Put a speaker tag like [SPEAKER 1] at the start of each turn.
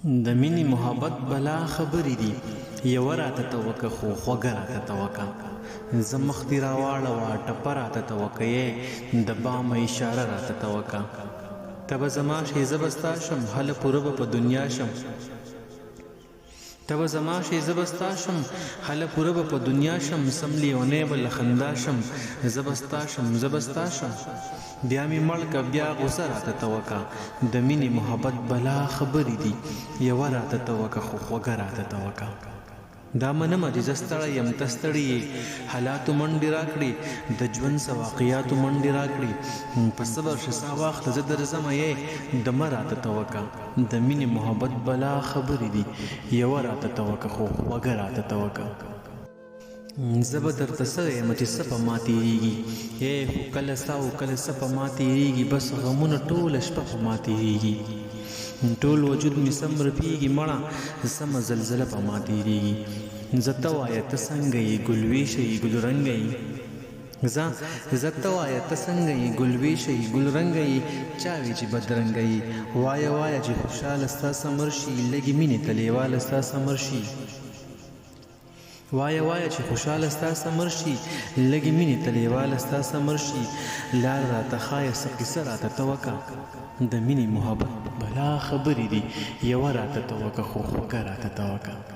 [SPEAKER 1] د مینې محبت بلا خبرې دي یوه راته توکه خو خوږه راته توکه زه مخ دې راواړوه ټپه راته توکه یې د بامه اشاره راته توکه ته به زما شې زه به ستا شم هله پوره به په دنیا شم ته به زما شې زه به ستا شم هله پوره به په دنیا شم سم لیونی به له خندا شم زه به ستا شم زه به ستا شم بیا مې مړ که بیا غوسه راته توکه د مینې محبت بلا خبرې دي یوه راته توکه خو خوږه راته توکه دا منمه چې زه ستړی یم ته ستړی یې حالاتو منډې راکړې د ژوند څه واقعاتو منډې راکړې په صبر شه سا واخله زه درځمه یې د مه راته توکه د مینې محبت بلا خبرې دي یوه راته توکه خو خوږه راته توکه زه به درته څه یم چې څه په ما تېرېږي خو کله ستا او کله څه په ما تېرېږي بس غمونه ټوله شپه په ما تېرېږي ټول وجود مې سم رپېږي مړه سمه زلزله په ما تېرېږي زه ته وایه ته څنګه یې ګلویشه یې ګلرنګه یې زه ته وایه ته څنګه یې ګلویشه یې ګلرنګه یې چا وی چې بدرنګه یې وایه وایه چې خوشحاله ستا سمر شي لږې مینې ته لیواله ستا سمر شي وایه وایه چې خوشحاله ستا سمر شي لږې مینې ته لیواله ستا سمر شي لار راته ښایه څه قیصه راته توکه د مینې محبت بلا خبرې دي یوه راته توکه خو خوږه راته توکه